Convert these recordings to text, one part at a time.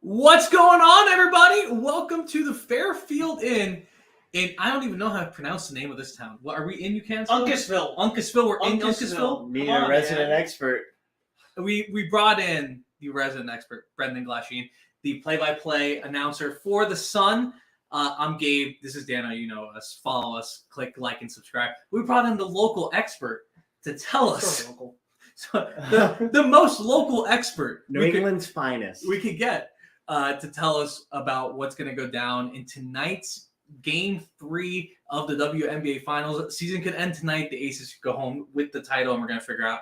What's going on, everybody? Welcome to the Fairfield Inn. I don't even know how to pronounce the name of this town. What are we in? Uncasville. Uncasville. We're in Uncasville. Need a resident expert. We brought in the resident expert, Brendan Glasheen, the play-by-play announcer for the Sun. I'm Gabe. This is Dano. You know us. Follow us. Click like and subscribe. We brought in the local expert to tell us. So the most local expert. New England's finest. We could get. To tell us about what's going to go down in tonight's Game 3 of the WNBA Finals. Season could end tonight. The Aces could go home with the title, and we're going to figure out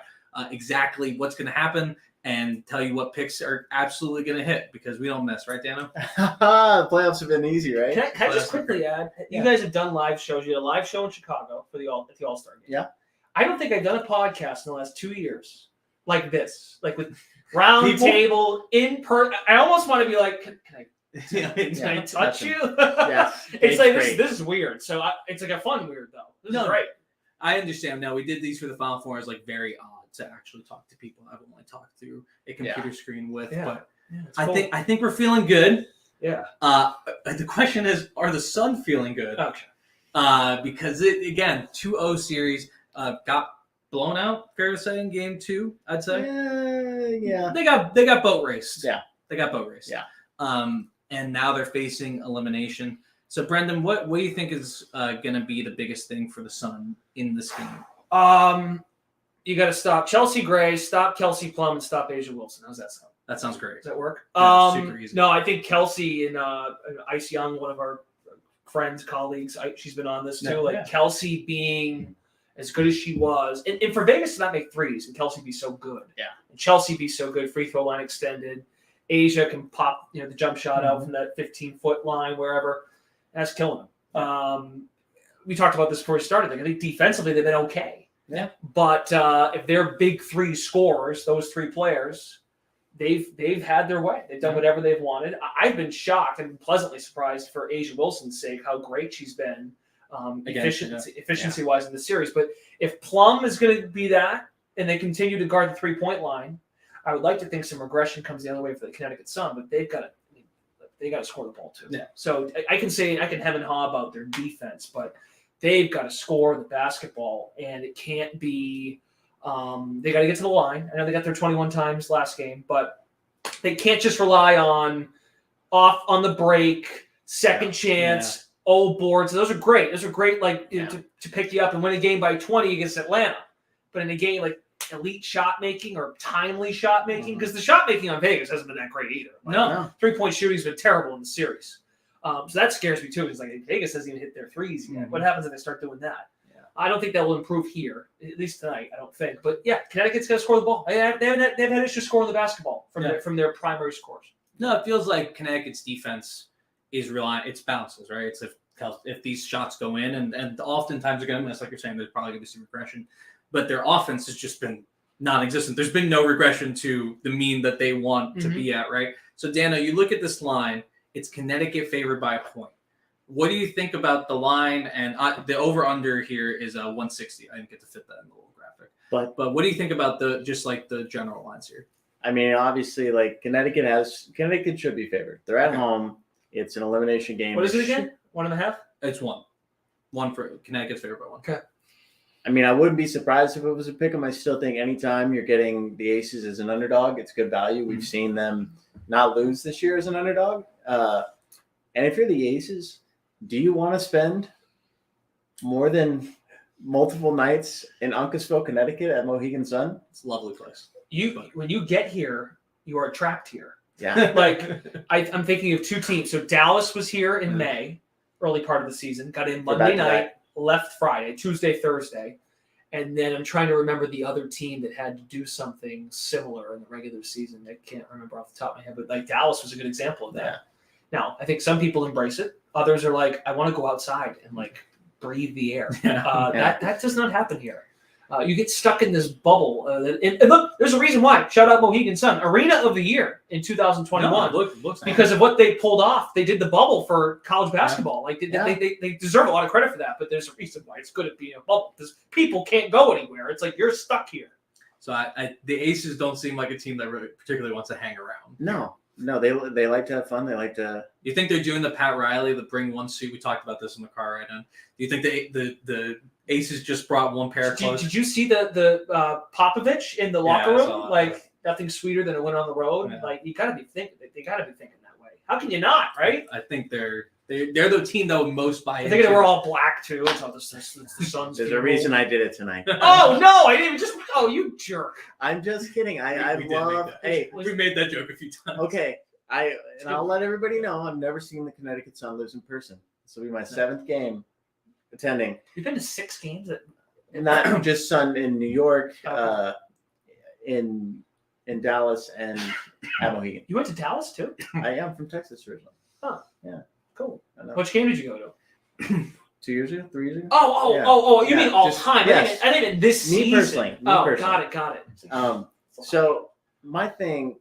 exactly what's going to happen and tell you what picks are absolutely going to hit because we don't miss, right, Dano? Playoffs have been easy, right? Can I just quickly add? You guys have done live shows. You had a live show in Chicago for the All-Star game. Yeah. I don't think I've done a podcast in the last 2 years like this, like with round table in person. I almost want to be like, can I touch you? Yes. It's like this is weird. So it's like a fun weird though. This is great. I understand. Now we did these for the Final Four. It's like very odd to actually talk to people I've only talked through a computer screen with. Yeah. But cool. I think we're feeling good. Yeah. The question is, are the Sun feeling good? Okay. Because it again, 2-0 series got blown out, fair to say, in Game 2, I'd say. Yeah. They got boat raced. Yeah. They got boat raced. Yeah. And now they're facing elimination. So, Brendan, what do you think is going to be the biggest thing for the Sun in this game? You got to stop Chelsea Gray, stop Kelsey Plum, and stop Asia Wilson. How's that sound? That sounds great. Does that work? Super easy. No, I think Kelsey and Ice Young, one of our friends, colleagues, she's been on this too. Kelsey being as good as she was, and for Vegas to not make threes and Kelsey be so good, and Chelsea be so good, free throw line extended, Asia can pop the jump shot out from that 15-foot line wherever, that's killing them. We talked about this before we started. I think defensively they've been okay, but if they're big three scorers, those three players, they've had their way. They've done whatever they've wanted. I've been shocked and pleasantly surprised for Asia Wilson's sake how great she's been. Efficiency-wise in the series. But if Plum is going to be that and they continue to guard the three-point line, I would like to think some regression comes the other way for the Connecticut Sun, but they got to score the ball too. Yeah. So I can hem and haw about their defense, but they've got to score the basketball, and it can't be they got to get to the line. I know they got there 21 times last game, but they can't just rely on off on the break, second chance, old boards. Those are great. To pick you up and win a game by 20 against Atlanta. But in a game like elite shot making or timely shot making, because the shot making on Vegas hasn't been that great either. No. 3-point shooting's been terrible in the series. So that scares me too. It's like Vegas hasn't even hit their threes yet. What happens if they start doing that? Yeah. I don't think that will improve here, at least tonight. I don't think. But yeah, Connecticut's got to score the ball. They've had issues scoring the basketball from their primary scores. No, it feels like Connecticut's defense is it's bounces, right? It's if these shots go in, and oftentimes they're going to miss, like you're saying, there's probably going to be some regression. But their offense has just been non-existent. There's been no regression to the mean that they want to be at, right? So, Dano, you look at this line, it's Connecticut favored by a point. What do you think about the line? And the over-under here is 160. I didn't get to fit that in the little graphic. But what do you think about the general lines here? I mean, obviously, Connecticut should be favored. They're at home. It's an elimination game. What is it again? 1.5? It's 1. 1 for Connecticut's favored by 1. Okay. I mean, I wouldn't be surprised if it was a pick 'em. I still think anytime you're getting the Aces as an underdog, it's good value. We've seen them not lose this year as an underdog. And if you're the Aces, do you want to spend more than multiple nights in Uncasville, Connecticut at Mohegan Sun? It's a lovely place. When you get here, you are trapped here. Yeah. I'm thinking of two teams. So Dallas was here in May, early part of the season, got in Monday night, left Friday, Tuesday, Thursday. And then I'm trying to remember the other team that had to do something similar in the regular season. I can't remember off the top of my head, but Dallas was a good example of that. Yeah. Now, I think some people embrace it. Others are like, I want to go outside and breathe the air. That does not happen here. You get stuck in this bubble. And look, there's a reason why. Shout out Mohegan Sun. Arena of the Year in 2021. Looks because of what they pulled off. They did the bubble for college basketball. They deserve a lot of credit for that, but there's a reason why it's good at being a bubble. Because people can't go anywhere. It's like you're stuck here. So the Aces don't seem like a team that really particularly wants to hang around. No. No, they like to have fun. They like to. You think they're doing the Pat Riley, the bring one suit? We talked about this in the car right now. Do you think the Aces just brought one pair of clothes? Did you see the Popovich in the locker I room? saw that. Like nothing sweeter than a win on the road. Yeah. Like you gotta be thinking. They gotta be thinking that way. How can you not? Right? I think they're the team that would most buy I into. think they were all black too. It's all the Suns. There's a reason I did it tonight. Oh no! I didn't even just. Oh, you jerk! I'm just kidding. I We did make love. that. Hey, We made that joke a few times. okay. I'll let everybody know I've never seen the Connecticut Sun lose in person. This will be my 7th game attending. You've been to 6 games. Not just Sun in New York, in Dallas, and at Mohegan. You went to Dallas too? I am from Texas originally. Cool. I know. Which game did you go to? 2 years ago, 3 years ago. Oh! You Yeah, mean all just- time? yes. I didn't even this Me season. personally, Got it. So my thing,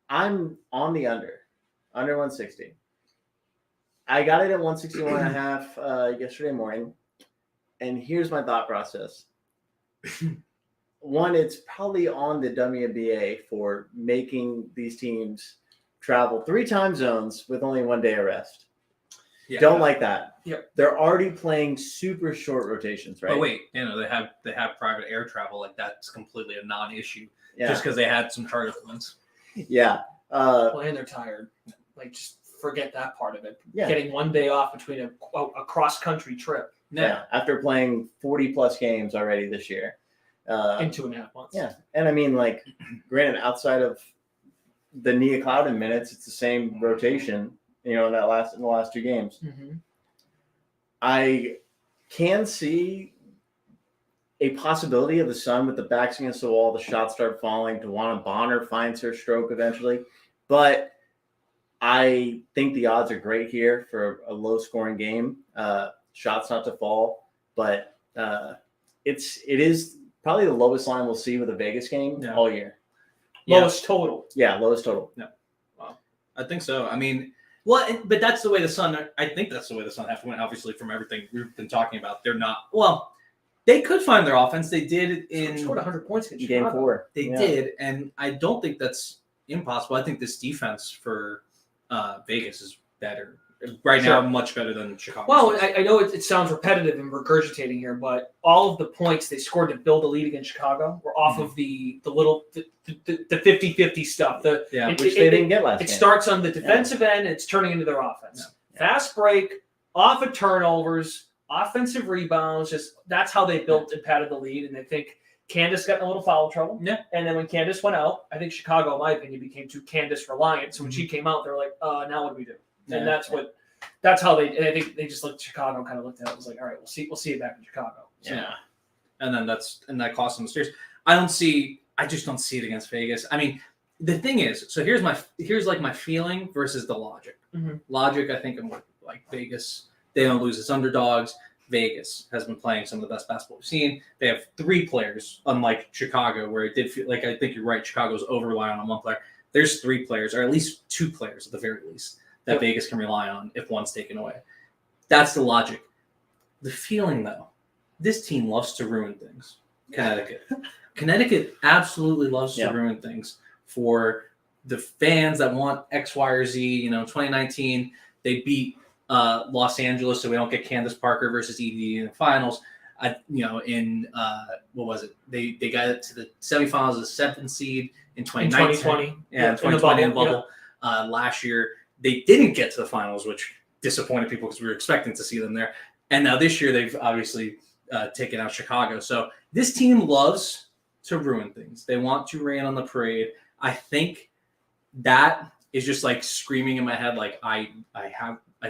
I'm on the under 160. I got it at 161 and a half yesterday morning, and here's my thought process. One, it's probably on the WNBA for making these teams travel 3 time zones with only 1 day of rest. Yeah. Don't like that. Yep. They're already playing super short rotations, right? Oh wait, they have private air travel. Like that's completely a non-issue. Yeah. Just because they had some charter flights. Yeah. Well, and they're tired. Like, just forget that part of it. Yeah. Getting 1 day off between a cross-country trip Yeah. After playing 40 plus games already this year. in 2.5 months. Yeah. And I mean, like, granted, outside of the Nia Clouden minutes, it's the same rotation, in the last 2 games. Mm-hmm. I can see a possibility of the Sun with the backs against the wall, the shots start falling. Tawana Bonner finds her stroke eventually. But I think the odds are great here for a low-scoring game. Shots not to fall. But it is probably the lowest line we'll see with a Vegas game all year. Lowest total. Yeah, lowest total. Wow. I think so. I mean, but that's the way the Sun. I think that's the way the Sun have to win. Obviously, from everything we've been talking about, they're not. Well, they could find their offense. They did in Scored 100 points against Game Chicago. 4. They did, and I don't think that's impossible. I think this defense for Vegas is better right now, much better than Chicago. Well, I know it sounds repetitive and regurgitating here, but all of the points they scored to build a lead against Chicago were off of the 50-50 stuff. Which they didn't get last It game. starts on the defensive end, and it's turning into their offense. Fast break, off of turnovers, offensive rebounds. That's how they built and padded the lead. And I think Candace got in a little foul trouble. Yeah. And then when Candace went out, I think Chicago, in my opinion, became too Candace reliant. So when she came out, they're like, now what do we do? And that's how they. And I think they just looked. Chicago kind of looked at it. It was like, all right, we'll see it back in Chicago. So, and then that cost them the series. I just don't see it against Vegas. I mean, the thing is, so here's my feeling versus the logic. Mhm. Logic, I think, I'm like Vegas. They don't lose as underdogs. Vegas has been playing some of the best basketball we've seen. They have 3 players, unlike Chicago, where it did feel like, I think you're right, Chicago's over-reliant on 1 player. There's 3 players, or at least 2 players at the very least, that Vegas can rely on if one's taken away. That's the logic. The feeling, though, this team loves to ruin things. Connecticut absolutely loves to ruin things for the fans that want X, Y, or Z. 2019, they beat Los Angeles, so we don't get Candace Parker versus Edie in the finals. What was it? They got it to the semifinals as a 7th seed in 2019. 2020. Yeah, 2020 in the bubble. Last year, they didn't get to the finals, which disappointed people because we were expecting to see them there. And now this year, they've obviously taken out Chicago. So this team loves to ruin things. They want to rain on the parade. I think that is just like screaming in my head, like I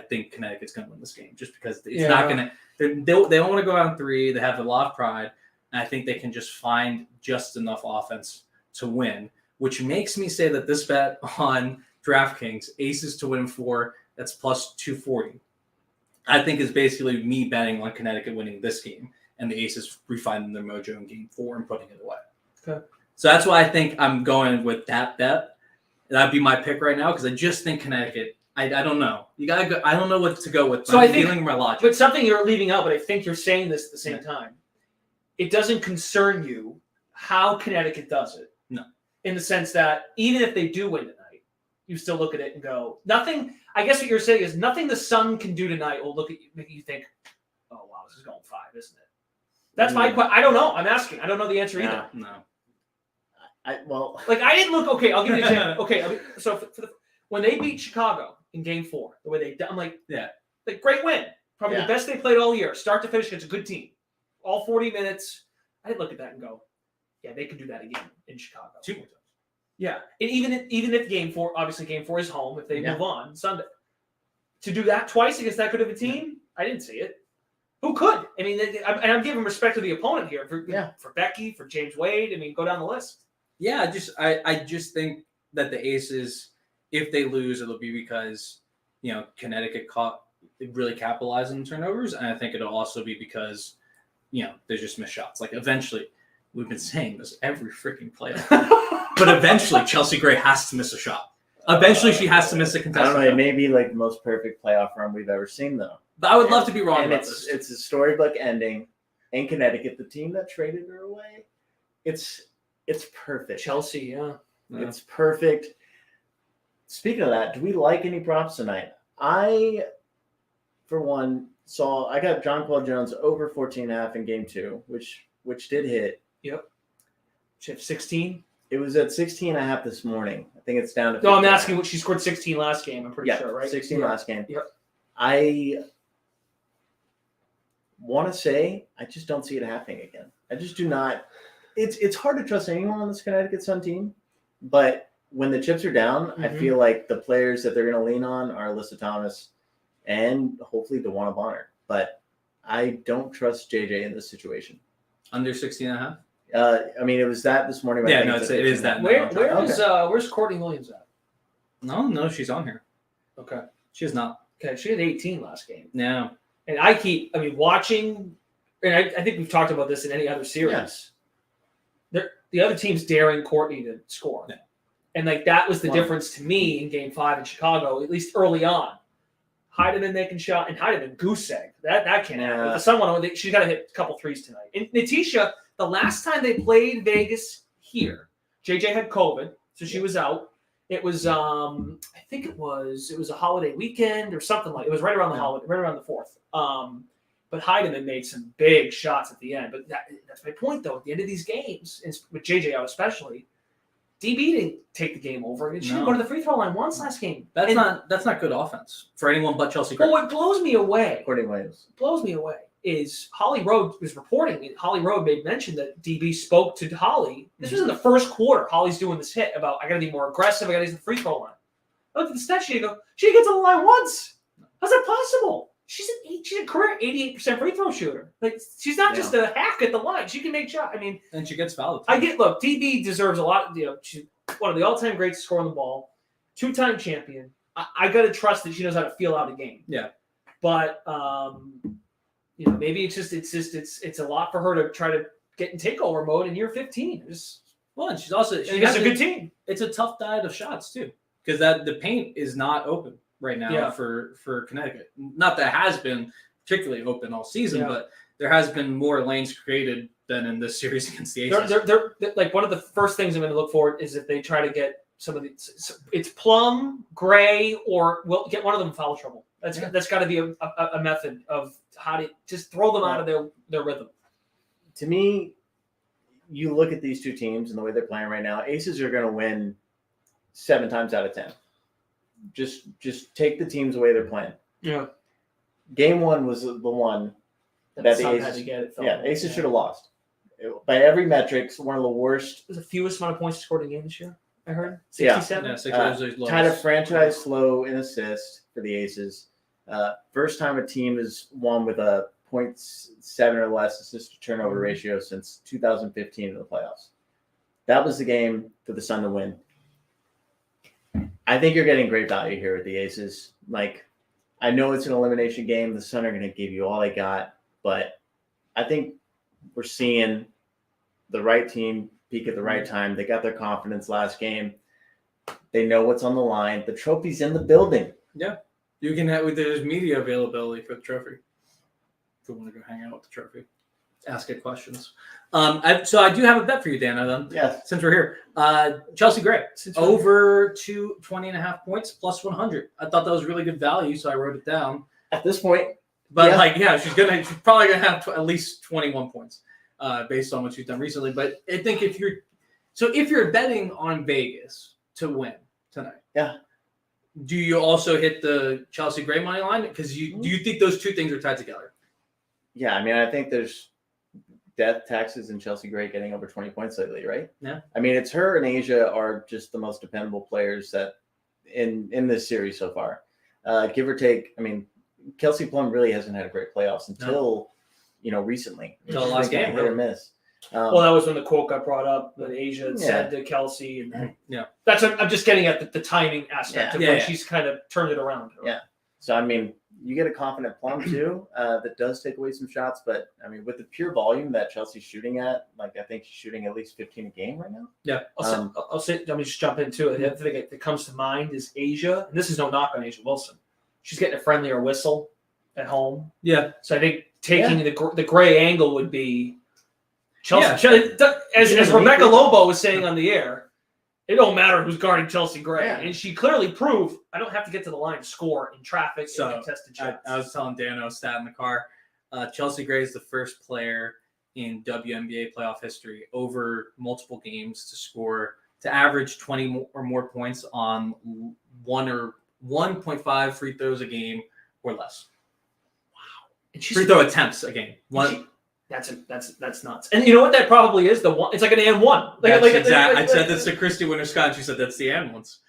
think Connecticut's going to win this game just because it's not going to. They don't want to go out in 3. They have a lot of pride, and I think they can just find just enough offense to win, which makes me say that this bet on DraftKings, Aces to win 4, that's plus 240. I think is basically me betting on Connecticut winning this game and the Aces refining their mojo in Game 4 and putting it away. Okay. So that's why I think I'm going with that bet. That'd be my pick right now because I just think Connecticut. I don't know. You gotta go. I don't know what to go with. So I'm I think, feeling my logic. But something you're leaving out, but I think you're saying this at the same time. It doesn't concern you how Connecticut does it. No. In the sense that even if they do win tonight, you still look at it and go, nothing. I guess what you're saying is nothing the Sun can do tonight will make you think, oh wow, this is going 5, isn't it? That's my question. I don't know. I'm asking. I don't know the answer either. No. Like I didn't look. Okay, I'll give you an example. Okay, so when they beat Chicago in Game 4, the way I'm like, like great win, probably the best they played all year, start to finish. It's a good team, all 40 minutes. I didn't look at that and go, yeah, they can do that again in Chicago. 2 more times. Yeah, and even if Game 4, obviously Game 4 is home. If they move on Sunday, to do that twice against that good of a team, I didn't see it. Who could? I mean, and I'm giving respect to the opponent here for Becky, for James Wade. I mean, go down the list. Yeah, I just think that the Aces, if they lose, it'll be because Connecticut really capitalized on turnovers, and I think it'll also be because they just missed shots. Like eventually, we've been saying this every freaking playoff, but eventually Chelsea Gray has to miss a shot. Eventually, she has to miss a contested. I don't know. It may be like the most perfect playoff run we've ever seen, though. But I would love to be wrong and about this. It's a storybook ending in Connecticut. The team that traded her away, it's perfect. Chelsea, yeah. It's perfect. Speaking of that, do we like any props tonight? I, for one, I got John Paul Jones over 14.5 in Game 2, which did hit. Yep. She have 16? It was at 16.5 this morning. I think it's down to 15. No, I'm asking what she scored 16 last game. I'm pretty sure, right? 16 last game. Yep. I want to say I just don't see it happening again. I just do not. It's hard to trust anyone on this Connecticut Sun team, but when the chips are down, I feel like the players that they're going to lean on are Alyssa Thomas and hopefully DeWanna Bonner. But I don't trust JJ in this situation. Under 16.5? I mean, it was that this morning. Yeah, no, it is that. Where's Courtney Williams at? No, she's on here. Okay. She's not. Okay, she had 18 last game. No. And watching, and I think we've talked about this in any other series. The other team's daring Courtney to score. Yeah. And that was the difference to me in Game 5 in Chicago, at least early on. Heidemann making shot, and Heidemann goose egg. That can't happen. The someone she's got to hit a couple threes tonight. And Natisha, the last time they played Vegas here, JJ had COVID, so she was out. It was I think it was a holiday weekend or something like it was right around the holiday, right around the 4th. But Heidemann made some big shots at the end. But that's my point, though. At the end of these games, with JJ out especially, DB didn't take the game over. She didn't go to the free throw line once last game. That's not good offense for anyone but Chelsea Gray. What blows me away, Courtney Williams. Is Holly Road was reporting. Holly Road made mention that DB spoke to Holly. This was in the first quarter. Holly's doing this hit about I got to be more aggressive. I got to use the free throw line. I looked at the stat sheet and go, she gets on the line once. How's that possible? She's a career 88% free throw shooter. Like she's not just a hack at the line. She can make shots. I mean, and she gets fouled. Look, DB deserves a lot. She's one of the all-time greats to score on the ball, 2-time champion. I got to trust that she knows how to feel out a game. Yeah, but maybe it's a lot for her to try to get in takeover mode in year 15. And she's also has a good team. It's a tough diet of shots too, because the paint is not open right now for Connecticut. Not that it has been particularly open all season, but there has been more lanes created than in this series against the Aces. They're like one of the first things I'm going to look for is if they try to get some of the it's Plum, Gray, or get one of them in foul trouble. That's got to be a method of how to just throw them out of their rhythm. To me, you look at these two teams and the way they're playing right now. Aces are going to win 7 times out of 10. Just take the teams the way they're playing. Yeah. Game 1 was the one that the Aces had to get it. Aces should have lost. By every metric, one of the worst. It was the fewest amount of points scored in a game this year. I heard 67. Yeah, tied a franchise low in assists for the Aces. First time a team has won with a 0.7 or less assist to turnover ratio since 2015 in the playoffs. That was the game for the Sun to win. I think you're getting great value here with the Aces. Like, I know it's an elimination game. The Sun are going to give you all they got, but I think we're seeing the right team peak at the right time. They got their confidence last game. They know what's on the line. The trophy's in the building. Yeah. There's media availability for the trophy. If you want to go hang out with the trophy. ask it questions. So I do have a bet for you, Dano, then. Yes. Since we're here. Chelsea Gray, over 20.5 points, plus 100. I thought that was really good value, so I wrote it down. At this point, But she's probably gonna have at least 21 points, based on what she's done recently. But I think if you're betting on Vegas to win tonight, do you also hit the Chelsea Gray money line? Because do you think those two things are tied together? Yeah, I mean, I think there's death, taxes, and Chelsea Gray getting over 20 points lately, right? Yeah. I mean, it's her and Asia are just the most dependable players that in this series so far. Give or take, I mean, Kelsey Plum really hasn't had a great playoffs until recently. Until the last game, hit or miss. Well, that was when the quote got brought up that Asia had said to Kelsey, and that's I'm just getting at the timing aspect of when she's kind of turned it around. Yeah. So I mean, you get a confident Plum too that does take away some shots, but I mean, with the pure volume that Chelsea's shooting at, like I think she's shooting at least 15 a game right now. Yeah. I'll say. Let me just jump into it. The other thing that comes to mind is Asia, and this is no knock on Asia Wilson. She's getting a friendlier whistle at home. Yeah. So I think taking the Gray angle would be Chelsea. As Rebecca Lobo was saying on the air, it don't matter who's guarding Chelsea Gray. Yeah. And she clearly proved I don't have to get to the line to score in traffic and contested shots. I was telling Dano a stat in the car. Chelsea Gray is the first player in WNBA playoff history over multiple games to average 20 or more points on 1.5 free throws a game or less. Wow. And free throw attempts a game. That's nuts. And you know what that probably is? It's like an and one. I said this to Christy Winter-Scott, and she said that's the and ones.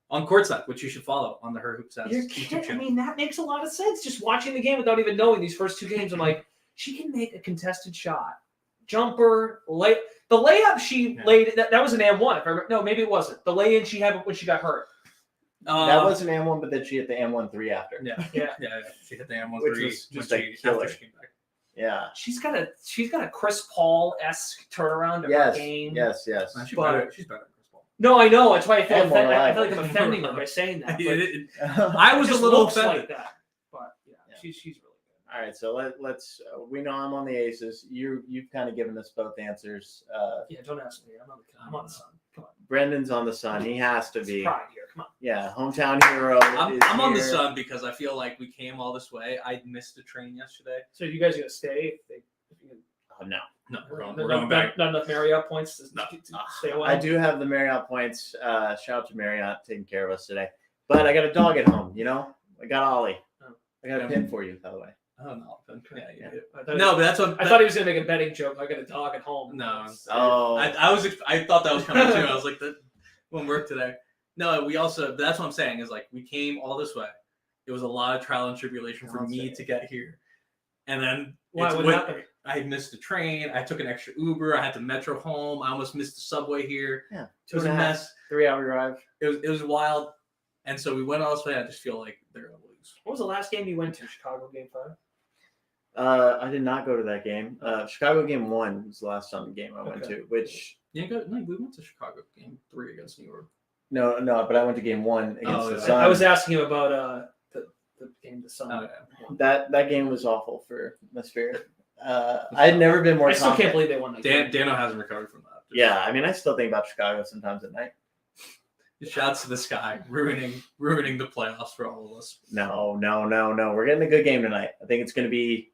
On Courtside, which you should follow on the Her Hoops YouTube channel. I mean, that makes a lot of sense. Just watching the game without even knowing these first two games, I'm like, she can make a contested shot. Jumper, the layup she laid, that was an and one. If I remember. No, maybe it wasn't. The lay-in she had when she got hurt. That was an and one, but then she hit the and 1-3 after. Yeah. She hit the and 1-3 after she came back. Yeah, she's got a Chris Paul-esque turnaround of her game. Yes. She's better than Chris Paul. No, I know. That's why I feel like I'm offending her by saying that. I was a little offended. Like that. But she's really good. All right, so let's. We know I'm on the Aces. You've kind of given us both answers. Don't ask me. I'm on the Sun. Come on. Brendan's on the Sun. He has to be. Pride here. Come on. Yeah, hometown hero. I'm on the Sun because I feel like we came all this way. I missed the train yesterday. So you guys are gonna stay? No. No, we're going back. Not enough Marriott points to stay away. I do have the Marriott points. Shout out to Marriott taking care of us today. But I got a dog at home. I got Ollie. I got a pin for you, by the way. Oh no! Yeah. But that's what I thought he was gonna make a betting joke. I got a dog at home. No. I thought that was coming too. I was like, that won't work today. No, we also. That's what I'm saying is like we came all this way. It was a lot of trial and tribulation for me to get here, and then I missed the train. I took an extra Uber. I had to metro home. I almost missed the subway here. Yeah, it was a mess. 3-hour drive. It was wild, and so we went all this way. I just feel like they're gonna lose. What was the last game you went to? Chicago Game 5. I did not go to that game. Chicago Game 1 was the last game I went to. Which we went to Chicago Game 3 against New York. No, but I went to Game 1 against the Sun. I was asking you about the game the Sun. Oh, yeah. That game was awful for the Spirit. I had never been more. I still can't believe they won that game. Dano hasn't recovered from that. Yeah, I mean, I still think about Chicago sometimes at night. Shouts to this guy, ruining the playoffs for all of us. No. We're getting a good game tonight. I think it's gonna be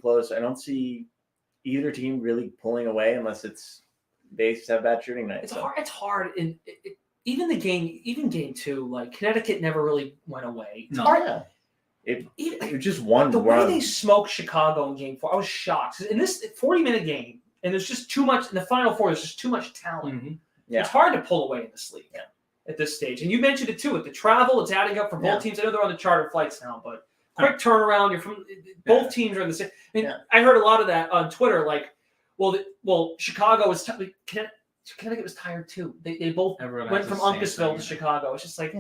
close. I don't see either team really pulling away unless they just have bad shooting night. It's hard. Even game 2, like Connecticut never really went away. It's hard. Yeah. It just won. The way they smoked Chicago in Game 4, I was shocked. In this 40-minute game, and there's just too much in the Final Four. There's just too much talent. Mm-hmm. Yeah. It's hard to pull away in this league at this stage. And you mentioned it too with the travel. It's adding up for both teams. I know they're on the charter flights now, but quick turnaround. You're from both teams are in the same. I mean, I heard a lot of that on Twitter. Like, well, Chicago was Connecticut was tired too. They both went from Uncasville to Chicago. It's just like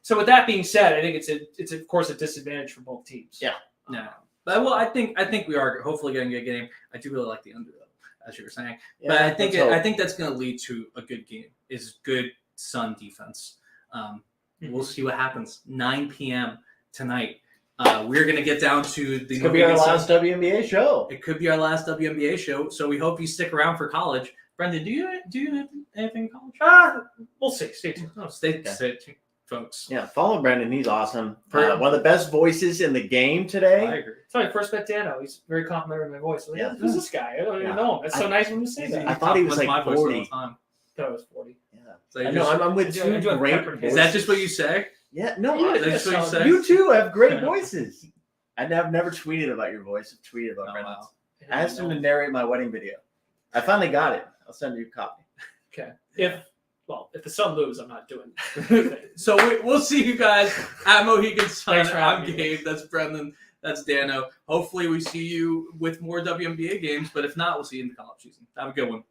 So with that being said, I think it's of course a disadvantage for both teams. Yeah. But I think we are hopefully getting a good game. I do really like the under though, as you were saying. Yeah, but I think that's going to lead to a good game. Is good Sun defense. We'll see what happens. 9 p.m. tonight. We're going to get down to the. It could be our last WNBA show. It could be our last WNBA show. So we hope you stick around for college. Brendan, do you have anything in college? We'll see. Stay tuned. Stay tuned, folks. Yeah, follow Brendan. He's awesome. One of the best voices in the game today. I agree. It's when I first met Dano. He's very complimentary of my voice. Like, Yeah. who's this guy? I don't even know him. It's so nice of him to say that. I thought he was like my voice all 40. the time. I thought it was 40. Yeah. So you I know. just- I'm with Yeah, two I do have great pepper. voices. is that just what you say? Yeah. No. Yeah, That's just what you say? You two have great voices. I've never tweeted about your voice. I've tweeted about Oh, Brendan's. wow. I asked him to narrate my wedding video. I finally got it. I'll send you a copy. Okay. If the Sun lose, I'm not doing it. So we'll see you guys at Mohegan Sun. Thanks for I'm having me. Gabe. That's Brendan. That's Dano. Hopefully we see you with more WNBA games, but if not, we'll see you in the college season. Have a good one.